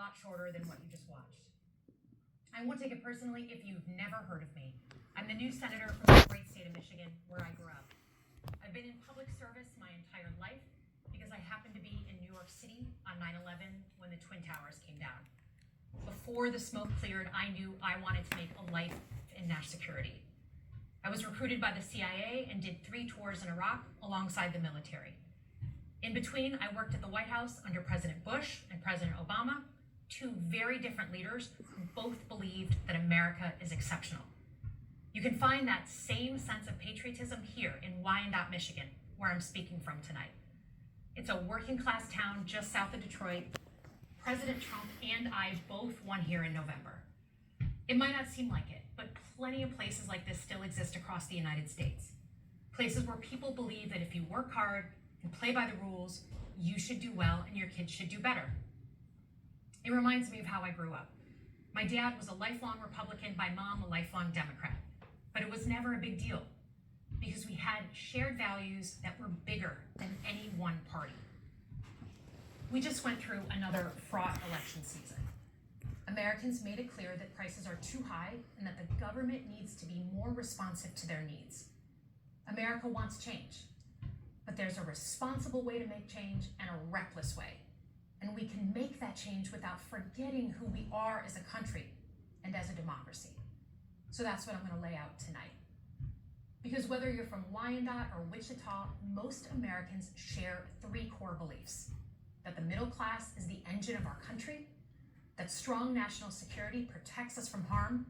lot shorter than what you just watched. I won't take it personally if you've never heard of me. I'm the new senator from the great state of Michigan, where I grew up. I've been in public service my entire life because I happened to be in New York City on 9/11 when the Twin Towers came down. Before the smoke cleared, I knew I wanted to make a life in national security. I was recruited by the CIA and did 3 tours in Iraq alongside the military. In between, I worked at the White House under President Bush and President Obama, 2 very different leaders who both believed that America is exceptional. You can find that same sense of patriotism here in Wyandotte, Michigan, where I'm speaking from tonight. It's a working class town just south of Detroit. President Trump and I both won here in November. It might not seem like it, but plenty of places like this still exist across the United States. Places where people believe that if you work hard and play by the rules, you should do well and your kids should do better. It reminds me of how I grew up. My dad was a lifelong Republican, my mom a lifelong Democrat. But it was never a big deal because we had shared values that were bigger than any one party. We just went through another fraught election season. Americans made it clear that prices are too high and that the government needs to be more responsive to their needs. America wants change, but there's a responsible way to make change and a reckless way. And we can make that change without forgetting who we are as a country and as a democracy. So that's what I'm going to lay out tonight. Because whether you're from Wyandotte or Wichita, most Americans share 3 core beliefs: that the middle class is the engine of our country, that strong national security protects us from harm,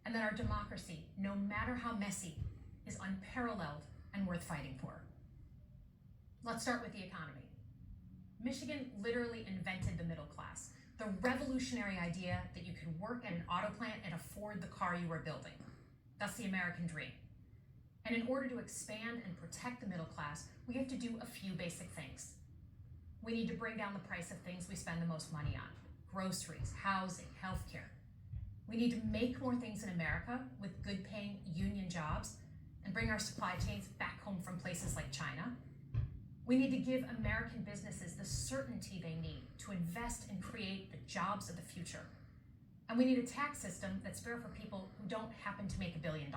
and that our democracy, no matter how messy, is unparalleled and worth fighting for. Let's start with the economy. Michigan literally invented the middle class. The revolutionary idea that you could work at an auto plant and afford the car you were building. That's the American dream. And in order to expand and protect the middle class, we have to do a few basic things. We need to bring down the price of things we spend the most money on: groceries, housing, healthcare. We need to make more things in America with good paying union jobs and bring our supply chains back home from places like China. We need to give American businesses the certainty they need to invest and create the jobs of the future. And we need a tax system that's fair for people who don't happen to make $1 billion.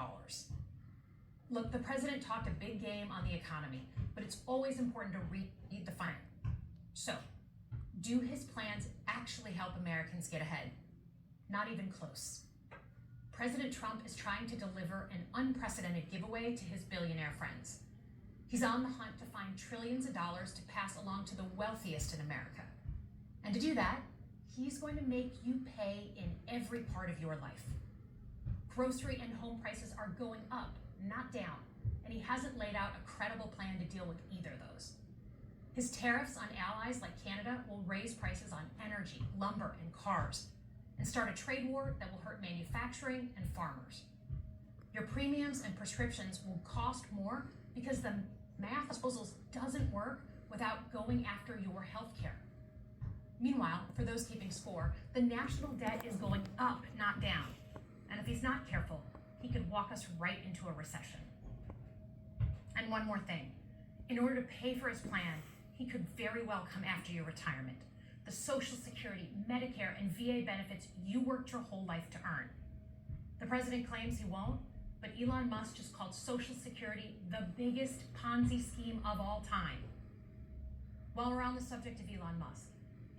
Look, the president talked a big game on the economy, but it's always important to read the fine. So, do his plans actually help Americans get ahead? Not even close. President Trump is trying to deliver an unprecedented giveaway to his billionaire friends. He's on the hunt to find trillions of dollars to pass along to the wealthiest in America. And to do that, he's going to make you pay in every part of your life. Grocery and home prices are going up, not down, and he hasn't laid out a credible plan to deal with either of those. His tariffs on allies like Canada will raise prices on energy, lumber, and cars, and start a trade war that will hurt manufacturing and farmers. Your premiums and prescriptions will cost more because the math proposals doesn't work without going after your health care. Meanwhile, for those keeping score, the national debt is going up, not down. And if he's not careful, he could walk us right into a recession. And one more thing. In order to pay for his plan, he could very well come after your retirement. The Social Security, Medicare, and VA benefits you worked your whole life to earn. The president claims he won't, but Elon Musk just called Social Security the biggest Ponzi scheme of all time. While we're on the subject of Elon Musk,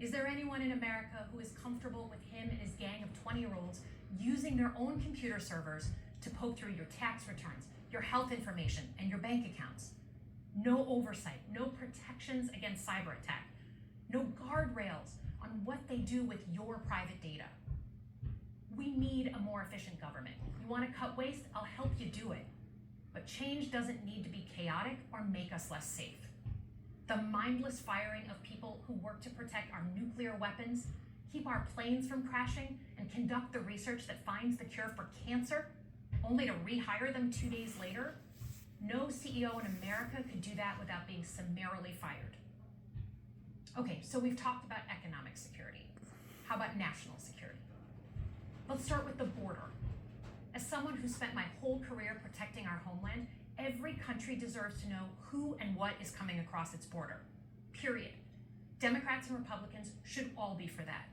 is there anyone in America who is comfortable with him and his gang of 20-year-olds using their own computer servers to poke through your tax returns, your health information, and your bank accounts? No oversight, no protections against cyber attack, no guardrails on what they do with your private data. We need a more efficient government. You want to cut waste? I'll help you do it. But change doesn't need to be chaotic or make us less safe. The mindless firing of people who work to protect our nuclear weapons, keep our planes from crashing, and conduct the research that finds the cure for cancer, only to rehire them 2 days later? No CEO in America could do that without being summarily fired. Okay, so we've talked about economic security. How about national security? Let's start with the border. As someone who spent my whole career protecting our homeland, every country deserves to know who and what is coming across its border. Period. Democrats and Republicans should all be for that.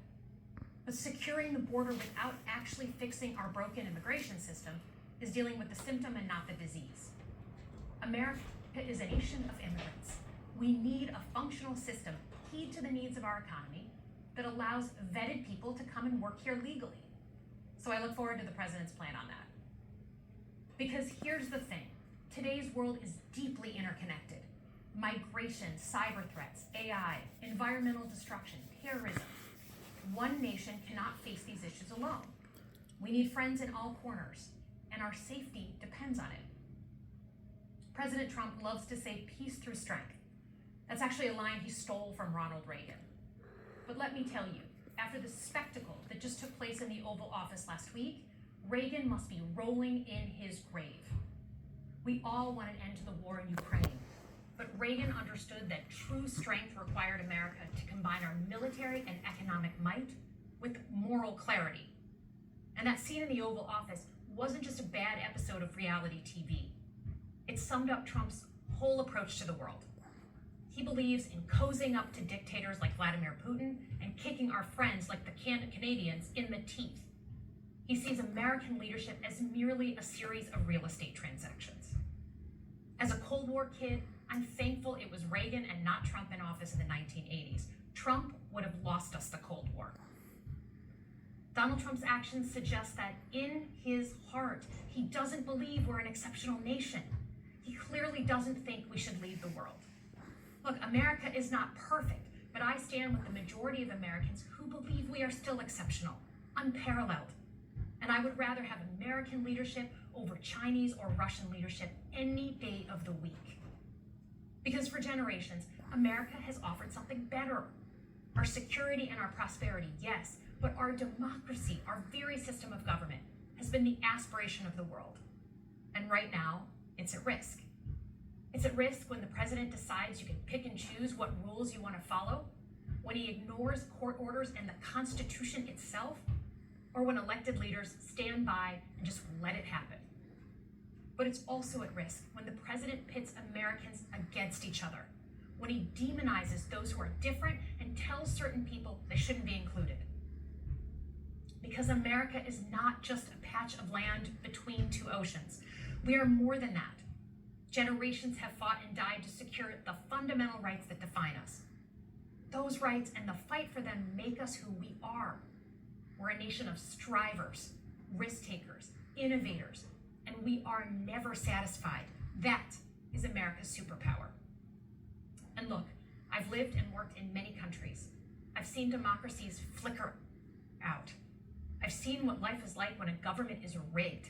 But securing the border without actually fixing our broken immigration system is dealing with the symptom and not the disease. America is a nation of immigrants. We need a functional system keyed to the needs of our economy that allows vetted people to come and work here legally. So I look forward to the president's plan on that. Because here's the thing, today's world is deeply interconnected. Migration, cyber threats, AI, environmental destruction, terrorism. One nation cannot face these issues alone. We need friends in all corners, and our safety depends on it. President Trump loves to say peace through strength. That's actually a line he stole from Ronald Reagan. But let me tell you, after the spectacle that just took place in the Oval Office last week, Reagan must be rolling in his grave. We all want an end to the war in Ukraine, but Reagan understood that true strength required America to combine our military and economic might with moral clarity. And that scene in the Oval Office wasn't just a bad episode of reality TV. It summed up Trump's whole approach to the world. He believes in cozying up to dictators like Vladimir Putin and kicking our friends like the Canadians in the teeth. He sees American leadership as merely a series of real estate transactions. As a Cold War kid, I'm thankful it was Reagan and not Trump in office in the 1980s. Trump would have lost us the Cold War. Donald Trump's actions suggest that in his heart, he doesn't believe we're an exceptional nation. He clearly doesn't think we should lead the world. Look, America is not perfect, but I stand with the majority of Americans who believe we are still exceptional, unparalleled. And I would rather have American leadership over Chinese or Russian leadership any day of the week. Because for generations, America has offered something better. Our security and our prosperity, yes, but our democracy, our very system of government, has been the aspiration of the world. And right now, it's at risk. It's at risk when the president decides you can pick and choose what rules you want to follow, when he ignores court orders and the Constitution itself, or when elected leaders stand by and just let it happen. But it's also at risk when the president pits Americans against each other, when he demonizes those who are different and tells certain people they shouldn't be included. Because America is not just a patch of land between two oceans. We are more than that. Generations have fought and died to secure the fundamental rights that define us. Those rights and the fight for them make us who we are. We're a nation of strivers, risk takers, innovators, and we are never satisfied. That is America's superpower. And look, I've lived and worked in many countries. I've seen democracies flicker out. I've seen what life is like when a government is rigged.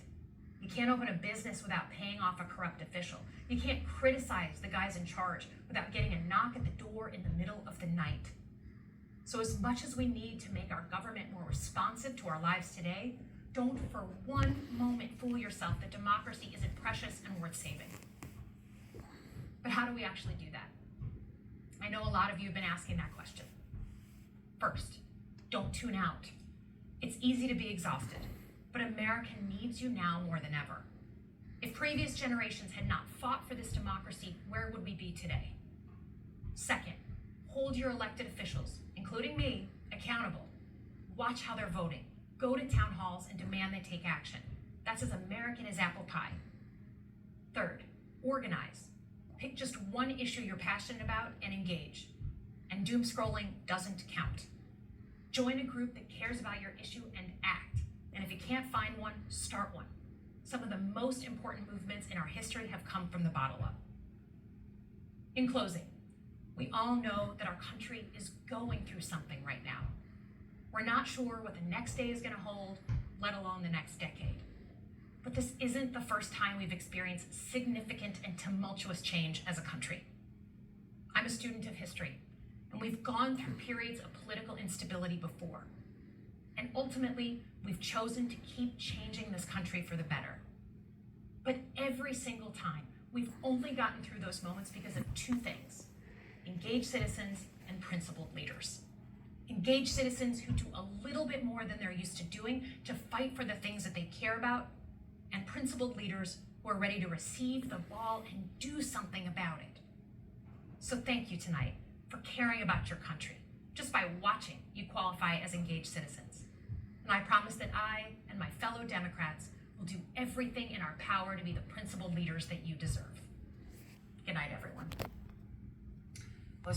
You can't open a business without paying off a corrupt official. You can't criticize the guys in charge without getting a knock at the door in the middle of the night. So as much as we need to make our government more responsive to our lives today, don't for one moment fool yourself that democracy isn't precious and worth saving. But how do we actually do that? I know a lot of you have been asking that question. First, don't tune out. It's easy to be exhausted, but America needs you now more than ever. If previous generations had not fought for this democracy, where would we be today? Second, hold your elected officials, including me, accountable. Watch how they're voting. Go to town halls and demand they take action. That's as American as apple pie. Third, organize. Pick just one issue you're passionate about and engage. And doom scrolling doesn't count. Join a group that cares about your issue and act. And if you can't find one, start one. Some of the most important movements in our history have come from the bottom up. In closing, we all know that our country is going through something right now. We're not sure what the next day is going to hold, let alone the next decade. But this isn't the first time we've experienced significant and tumultuous change as a country. I'm a student of history, and we've gone through periods of political instability before. And ultimately, we've chosen to keep changing this country for the better. But every single time, we've only gotten through those moments because of two things: engaged citizens and principled leaders. Engaged citizens who do a little bit more than they're used to doing to fight for the things that they care about, and principled leaders who are ready to receive the ball and do something about it. So thank you tonight for caring about your country. Just by watching, you qualify as engaged citizens. And I promise that I and my fellow Democrats will do everything in our power to be the principled leaders that you deserve.